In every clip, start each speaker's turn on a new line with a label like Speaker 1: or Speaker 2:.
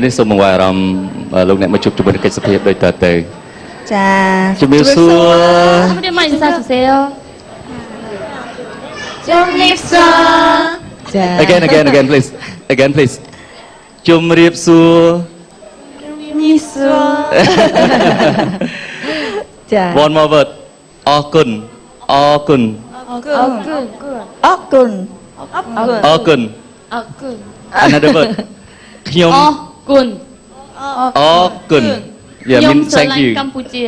Speaker 1: នេះសូមបង្វែរអារម្មណ៍លោកអ្នកមកជួបជាមួយកិច្ចសភាដោយតទៅ
Speaker 2: ចា
Speaker 1: ជំរាបសួរ
Speaker 3: ជំរាបមកសាសើ
Speaker 2: ជំរាបសួរចា
Speaker 1: again please ជំរាបសួរ
Speaker 2: មីសួរចា
Speaker 1: one more word អរគុណអរគុណ
Speaker 2: អរគុណ
Speaker 1: another word ខ្ញុំ
Speaker 3: អរគុណ
Speaker 1: អរគុណ yeah mean thank you
Speaker 3: កម្ពុជា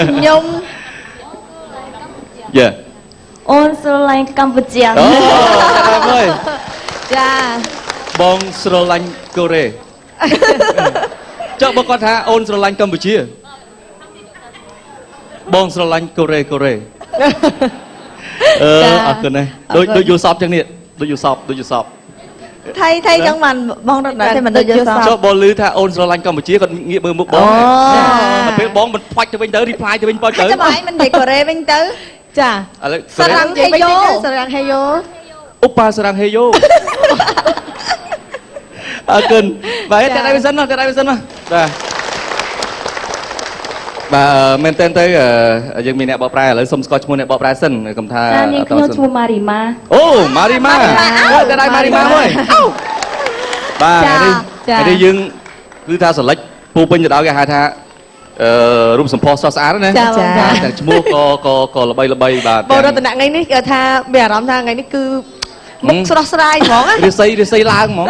Speaker 2: ខ្ញុំ
Speaker 1: yeah
Speaker 2: អូនស្រឡាញ់កម្ពុជា
Speaker 1: អូអើយ
Speaker 2: ចា
Speaker 1: បងស្រឡាញ់កូរ៉េចុះបងគាត់ថាអូនស្រឡាញ់កម្ពុជាបងស្រឡាញ់កូរ៉េអរគុណណាស់ដូចយល់សពចឹងនេះដូចយល់សព
Speaker 2: ថៃចឹងបានបងរត់ដល់តែមិនដូចយល់សព
Speaker 1: ចុះបងឮថាអូនស្រឡាញ់កម្ពុជាគាត់ងាកមើលមុខបងដល់ពេលបងមិនផ្ាច់ទៅវិញទៅ reply ទៅវិញបើទៅ
Speaker 2: ចាំឯងមិននិយាយកូរ៉េវិញទៅចា
Speaker 1: ឥឡូវ
Speaker 2: សារ៉ាំងហេយ៉ូ
Speaker 1: ឧបាសារ៉ាំងហេយ៉ូអរគុណបាទតែដៃវិសិនមកបាទមែនតើទៅយើងមានអ្នកបកប្រែឥឡូវសុំស្គាល់ឈ្មោះអ្នកបកប្រែសិនកុំថា
Speaker 3: ចានាងខ្ញុំឈ្មោះម៉ារីម៉ា
Speaker 1: អូម៉ារីម៉ាតែដៃម៉ារីម៉ាមួយបាទនេះយើងគឺថាសិលិចពូពេញទៅដល់គេហៅថារូបសម្ផស្សស្អាតណាតែឈ្មោះក៏ល្បីបាទ
Speaker 2: បងរតនៈថ្ងៃនេះថាមានអារម្មណ៍ថាថ្ងៃនេះគឺមុខស្រស់ស្រាយហ្មង
Speaker 1: រិស័យឡើងហ្មង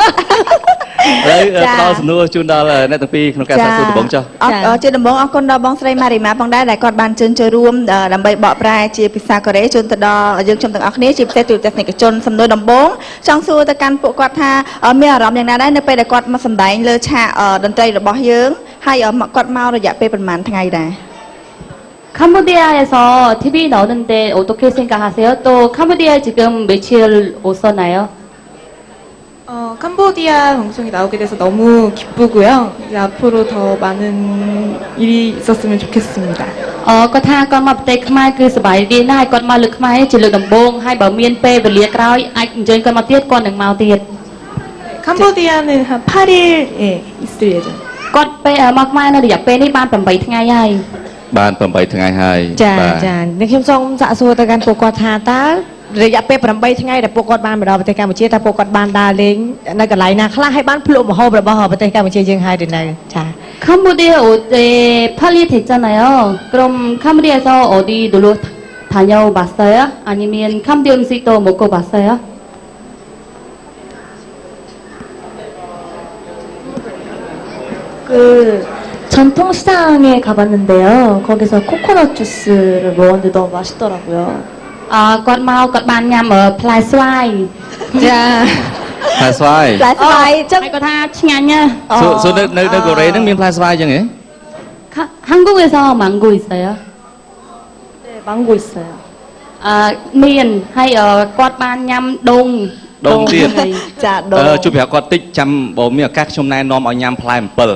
Speaker 1: ហើយផ្ដល់សំណួរជូនដល់អ្នកទាំងពីរក្នុងការសាកសួរដំបងចុះ
Speaker 2: ជាដំបងអរគុណដល់បងស្រីម៉ារីម៉ាផងដែរដែលគាត់បានជើញចូលរួមដើម្បីបកប្រែជាភាសាកូរ៉េជូនទៅដល់យើងខ្ញុំទាំងអស់គ្នាជាពិសេសទូទស្សនិកជនសំណួរដំបងចង់សួរទៅកាន់ពួកគាត់ថាមានអារម្មណ៍យ៉ាងណាដែរនៅពេលដែលគាត់មកសម្ដែងលើឆាកតន្ត្រីរបស់យើងហើយគាត់មករយៈពេលប្រហែលថ្ងៃដែរ
Speaker 3: 캄보디아에서 TV 나오는데 어떻게 생각하세요? 또 캄보디아에 지금 며칠 오셨나요?
Speaker 4: 캄보디아 방송이 나오게 돼서 너무 기쁘고요. 이제 앞으로 더 많은 일이 있었으면 좋겠습니다.
Speaker 3: គាត់ថាគាត់មកប្រទេសខ្មែរគឺសប្បាយរីកណាស់គាត់មកលើកខ្មែរជាលើកដំបូងហើយបើមានពេលវេលាក្រោយអាចអញ្ជើញគាត់មកទៀតគាត់នឹងមកទៀត
Speaker 4: 캄보디아는 한 8일에 있을 예정.
Speaker 3: គាត់ពេលមកខ្មែរនៅរយៈពេលនេះបាន8ថ្ងៃហើយ
Speaker 1: បាន8ថ្ងៃហើយ
Speaker 2: ចានេះខ្ញុំសូមសាកសួរទៅកាន់ពួកគាត់ថាតើរយៈពេល8ថ្ងៃដែលពួកគាត់បានមកដល់ប្រទេសកម្ពុជាតើពួកគាត់បានដើរលេងនៅកន្លែងណាខ្លះហើយបានភ្លក់ម្ហូបរបស់ប្រទេសកម្ពុជាយើងហើយឬនៅចា
Speaker 3: 캄보디아 올 때 8일 됐잖아요. 그럼 캄보디아에서 어디 놀러 다녀봤어요? 아니면 캄보디아 음식도 먹어봤어요?
Speaker 5: 전통시장에 가봤는데요. 거기서 코코넛 주스를 먹었는데 너무 맛있더라고요.
Speaker 3: គាត់មកគាត់បានញ៉ាំផ្លែស្វាយ
Speaker 1: ចាផ្លែស្វាយ
Speaker 3: ចឹងគាត់ថាឆ្ងាញ់ណាស់
Speaker 1: សួរនៅកូរ៉េហ្នឹងមានផ្លែស្វាយចឹងហ៎
Speaker 3: 한국에서 망고 있어요?
Speaker 5: 네, 망고 있어요.
Speaker 3: មានហើយគាត់បានញ៉ាំដូង
Speaker 1: ទៀត
Speaker 2: ចាដូង
Speaker 1: ជួយប្រាប់គាត់តិចចាំបើមានឱកាសខ្ញុំណែនាំឲ្យញ៉ាំផ្លែអំពិល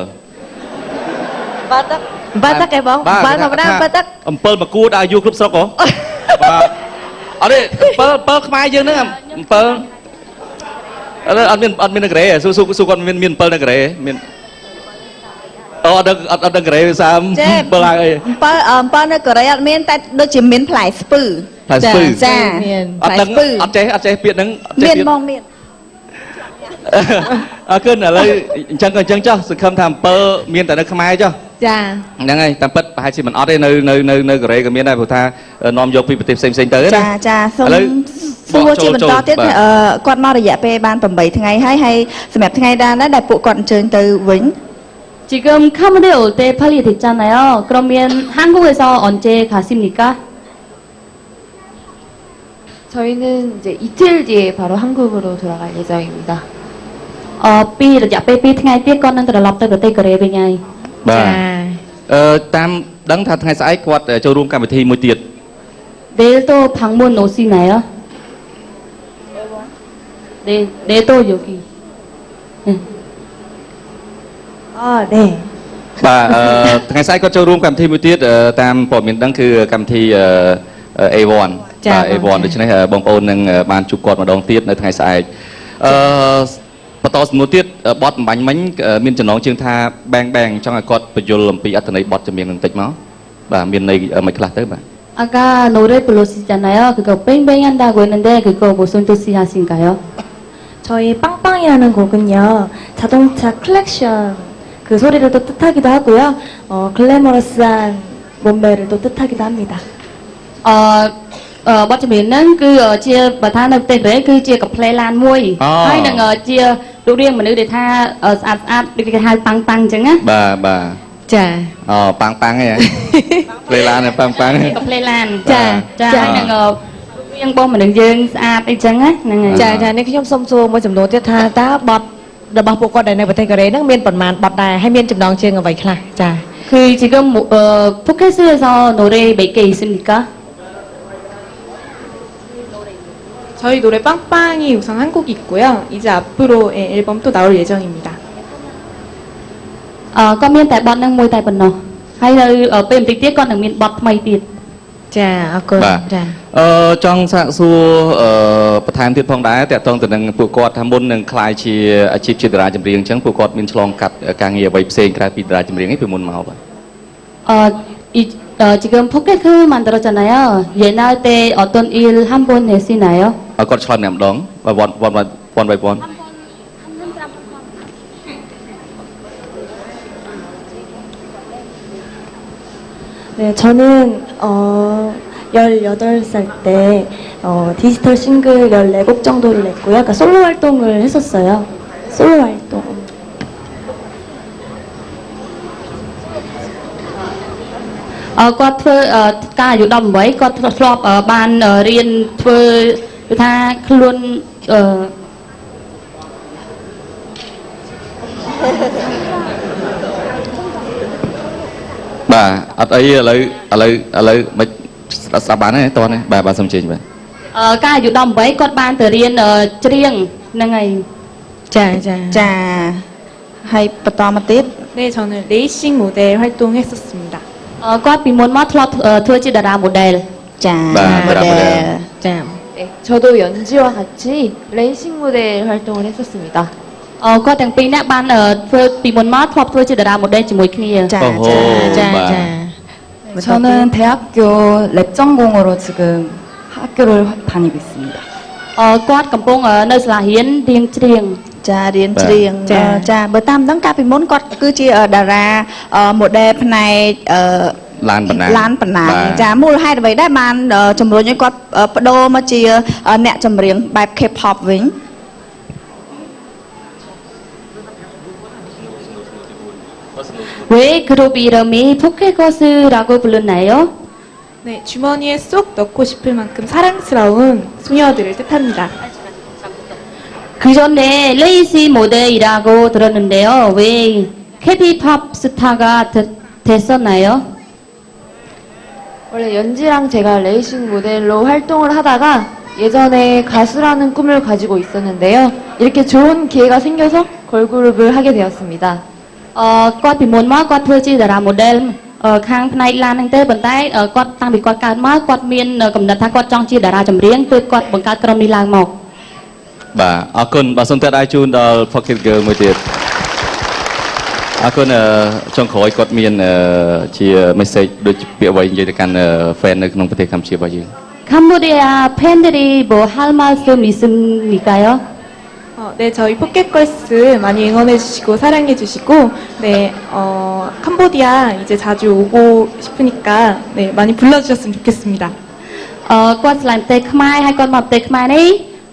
Speaker 2: បាត់ទឹកឯបងបាត់ធម្មតាបាត់ទឹក
Speaker 1: អំពិលមកគួរដល់អាយុគ្រប់ស្រុកហ៎បាទអត់ទេអំពិលខ្មែរយើងហ្នឹងអំពិលអត់មាននៅកូរ៉េស៊ូគាត់មានអំពិលនៅកូរ៉េមានអត់នៅកូរ៉េវាសាអំពិលហើយ
Speaker 2: អំពិលនៅកូរ៉េអត់មានតែដូចជាមានផ្លែស្ពឺចាមាន
Speaker 1: ផ្លែស្ពឺអត់ចេះពាក្យហ្នឹង
Speaker 2: មានហ្មងមាន
Speaker 1: អរគុណឥឡូវអញ្ចឹងចុះសង្ឃឹមថាអំពិលមានតែនៅខ្មែរចុះ
Speaker 2: ចា
Speaker 1: ហ្នឹងហើយតាមពិតប្រហែលជាមិនអត់ទេនៅកូរ៉េក៏មានដែរព្រោះថានាំយកពីប្រទេសផ្សេងទៅណា
Speaker 2: ចាសូមសួរជាបន្តទៀតគាត់មករយៈពេលបាន8ថ្ងៃហើយសម្រាប់ថ្ងៃដែរដែលពួកគាត់អញ្ជើញទៅវិញ
Speaker 3: 지금 캄보디아 올 때 8일 됐잖아요. 그러면 한국에서 언제 가십니까?
Speaker 5: 저희는 이제 이틀 뒤에 바로 한국으로 돌아갈 예정입니다.
Speaker 3: ពីរយៈពេល2ថ្ងៃទៀតគាត់នឹងត្រឡប់ទៅប្រទេសកូរ៉េវិញហើយ
Speaker 1: បាទតាមដឹងថាថ្ងៃស្អែកគាត់ចូលរួមកម្មវិធីមួយទៀត
Speaker 3: 내일도 방문 오시나요? 내일도 여기.
Speaker 2: 네.
Speaker 1: បាទថ្ងៃស្អែកគាត់ចូលរួមកម្មវិធីមួយទៀតតាមព័ត៌មានដឹងគឺកម្មវិធី A1 បាទ A1 ដូច្នេះបងប្អូននឹងបានជួបគាត់ម្ដងទៀតនៅថ្ងៃស្អែក បន្តសំណួរទៀតបទបំបញ្ញមិញមានចំណងជើងថាបែងចង់ឲ្យគាត់បញ្យល់អំពីអត្ថន័យបទចម្រៀងនឹងតិចមកបាទមានន័យមិនខ្លះទៅបាទ
Speaker 3: 아까 노래 불러주시잖아요. 그거 뺑뺑 한다고 했는데 그거 무슨 뜻이하신가요?
Speaker 6: 저희 빵빵이라는 곡은요 자동차 클렉션 그 소리를 또 뜻하기도 하고요 글래머러스한 몸매를 또 뜻하기도 합니다.
Speaker 3: បទចម្រៀងហ្នឹងគឺជាបើថានៅប្រទេសកូរ៉េគឺជាកំ pl ឡានមួយហើយនឹងជារូបរាងមនុស្សដែលថាស្អាតដូចគេហៅប៉ាំងអញ្ចឹងណា
Speaker 1: បាទ
Speaker 6: 자.
Speaker 1: ប៉ាំងហ្នឹង play ឡានប៉ាំង
Speaker 3: កំ pl ឡានចាហើយនឹងរូបរាងរបស់មនុស្សយើងស្អាតអីចឹងណាហ្នឹងហើយ
Speaker 6: ចានេះខ្ញុំសូមសួរមួយចំនួនទៀតថាតើបទរបស់ពួកគាត់ដែលនៅប្រទេសកូរ៉េហ្នឹងមានប៉ុន្មានបទដែរហើយមានចំណងជើងអ្វីខ្លះចា
Speaker 3: 그 지금 포켓스에서 노래 몇 개 있습니까?
Speaker 4: 저희 노래 빵빵이 우선 한 곡이 있고요. 이제 앞으로 앨범 또 나올 예정입니다.
Speaker 3: គាត់មានតែបទហ្នឹងមួយតែប៉ុណ្ណោះហើយនៅពេលបន្តិចទៀតគាត់នឹងមានបទថ្មីទៀត
Speaker 6: ចាអរគុណចា
Speaker 1: ចង់សាកសួរបន្ថែមទៀតផងដែរតើតើទៅនឹងពួកគាត់ថាមុននឹងខ្លាយជាអាជីពជាតារាចម្រៀងអញ្ចឹងពួកគាត់មានឆ្លងកាត់ការងារអ្វីផ្សេងក្រៅពីតារាចម្រៀងនេះពីមុនមកបាទ
Speaker 3: 지금 포켓크 만들었잖아요. 옛날 때 어떤 일 한 번 했시나요?
Speaker 1: គាត់ឆ្លើយម្ដងone by one
Speaker 6: 네, 저는 18살 때 디지털 싱글 14곡 정도를 냈고요. 그러니까 솔로 활동을 했었어요. 솔로 활동.
Speaker 3: គាត់ធ្វើការអាយុ18គាត់ធ្លាប់បានរៀនធ្វើគឺថាខ្លួន
Speaker 1: បាទអត់អីឥឡូវមិនស្ដាប់បានទេតោះនេះបាទសូមជើញបាទ
Speaker 3: ការអាយុ18គាត់បានទៅរៀនច្រៀងហ្នឹងហើយ
Speaker 2: ចាហើយបន្តមកទៀត
Speaker 4: 네, 저는 레이싱 모델 활동했었습니다.
Speaker 3: គាត់ពីមុនមកធ្លាប់ធ្វើជាតារា model
Speaker 2: ចា
Speaker 6: 자.
Speaker 5: 네, 저도 연지와 같이 레이싱 모델 활동을 했었습니다.
Speaker 3: គាត់ទាំងពីរនាក់បានធ្វើពីមុនមកធ្លាប់ធ្វើជាតារា model ជាមួយគ្នា
Speaker 2: ចា
Speaker 7: 저는 대학교 랩 전공으로 지금 학교를 다니고 있습니다.
Speaker 3: គាត់កំពុងនៅសាលារៀនរៀនច្រៀង
Speaker 2: ចារៀនច្រៀងចាបើតាមដឹងកាលពីមុនគាត់គឺជាតារា model ផ្នែក
Speaker 1: ឡានបណ្ណា
Speaker 2: ចាមូលហេតុអ្វីដែរបានជំរុញឲ្យគាត់បដូរមកជាអ្នកចម្រៀងបែប K-pop វិញ
Speaker 3: 왜 그룹 이름이 포켓걸스라고 불렀나요?
Speaker 4: 네, 주머니에 쏙 넣고 싶을 만큼 사랑스러운 소녀들을 뜻합니다.
Speaker 3: 그 전에 레이시 모델이라고 들었는데요. 왜 K-pop 스타가 됐었나요?
Speaker 5: 원래 연지랑 제가 레이싱 모델로 활동을 하다가 예전에 가수라는 꿈을 가지고 있었는데요. 이렇게 좋은 기회가 생겨서 걸그룹을 하게 되었습니다. គាត់ពីមុនមកគាត់ធ្វើជាតារា model ខាងផ្នែកឡានហ្នឹងទេប៉ុន្តែគាត់តាំងពីគាត់កើតមកគាត់មានកំណត់ថាគាត់ចង់ជាតារាចម្រៀងទើបគាត់បង្កើតក្រុមនេះឡើងមក
Speaker 1: បាទអរគុណបាទសូមតែដៃជូនដល់ Pocket Girl មួយទៀតអរគុណចុងក្រោយគាត់មានជា message ដូចពាក្យអ្វីនិយាយទៅកាន់ fan នៅក្នុងប្រទេសកម្ពុជារបស់យើង
Speaker 3: 캄보디아 팬들이 뭐 할 말씀 있습니까요?
Speaker 4: 네, 저희 포켓걸스 많이 응원해주시고 사랑해주시고, 네, 캄보디아 이제 자주 오고 싶으니까, 네, 많이 불러주셨으면 좋겠습니다.
Speaker 3: គាត់ឆ្លងប្រទេសខ្មែរហើយគាត់មកប្រទេសខ្មែរនេះ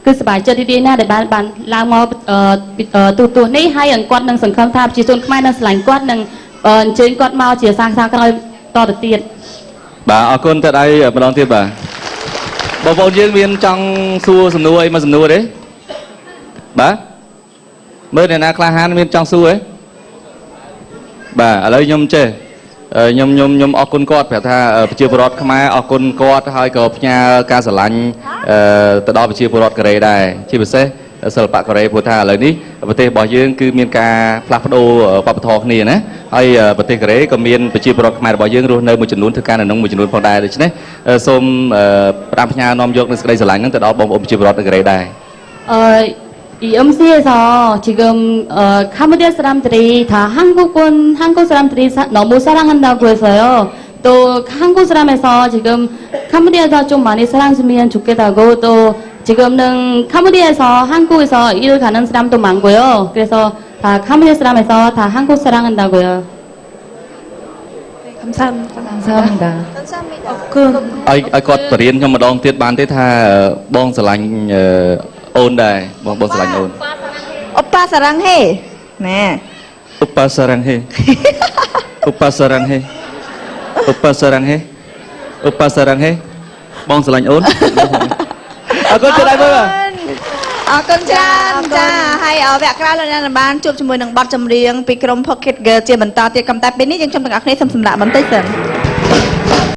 Speaker 3: គឺសប្បាយចិត្តរីករាយណាស់ដែលបានឡើងមកទូទួលនេះហើយគាត់នឹងសង្ឃឹមថាប្រជាជនខ្មែរនឹងឆ្លងគាត់នឹងអញ្ជើញគាត់មកជាសាខាក្រោយតទៅទៀត
Speaker 1: បាទអរគុណតែដៃម្ដងទៀតបាទបងប្អូនយើងមានចង់សួរសំណួរអីមកសំណួរទេ បាទមើលអ្នកណាក្លាហានមានចង់សួរទេបាទឥឡូវខ្ញុំចេះខ្ញុំអរគុណគាត់ប្រាប់ថាប្រជាពលរដ្ឋខ្មែរអរគុណគាត់ហើយក៏ផ្ញើការស្រឡាញ់ទៅដល់ប្រជាពលរដ្ឋកូរ៉េដែរជាពិសេសសិល្បៈកូរ៉េព្រោះថាឥឡូវនេះប្រទេសរបស់យើងគឺមានការផ្លាស់ប្ដូរវប្បធម៌គ្នាណាហើយប្រទេសកូរ៉េក៏មានប្រជាពលរដ្ឋខ្មែររបស់យើងរស់នៅមួយចំនួនធ្វើការនៅក្នុងមួយចំនួនផងដែរដូច្នេះសូមផ្ដាំផ្ញើនាំយកនូវសេចក្តីស្រឡាញ់ហ្នឹងទៅដល់បងប្អូនប្រជាពលរដ្ឋនៅកូរ៉េដែរ
Speaker 3: 이 음시에서 지금 카모디아 사람들이 다 한국 사람들이 너무 사랑한다고 해서요. 또 한국 사람에서 지금 카모디아도 좀 많이 사랑했으면 좋겠다고 또 지금은 카모디아에서 한국에서 일 가는 사람도 많고요. 그래서 다 카모디아 사람에서 다 한국 사랑한다고요.
Speaker 4: 네, 감사합니다.
Speaker 7: 감사합니다.
Speaker 1: aiគាត់បរៀនខ្ញុំម្ដងទៀតបានទេថាបងស្រឡាញ់អូនដែរបងស្រឡាញ់អូន
Speaker 2: អូប៉ាសារ៉ាំងហេណែ
Speaker 1: ឧបសារង្ហេឧបសារង្ហេឧបសារង្ហេឧបសារង្ហេបងស្រឡាញ់អូនអរគុណច្រើនមើល
Speaker 2: អរគុណច្រើនចាហើយវគ្គក្រោយលោកអ្នកនឹងបានជួបជាមួយនឹងបទចម្រៀងពីក្រុម Pocket Girl ជាបន្តទៀតកំតែពេលនេះយើងខ្ញុំទាំងអស់គ្នាសូមសម្រាប់បន្តិចសិន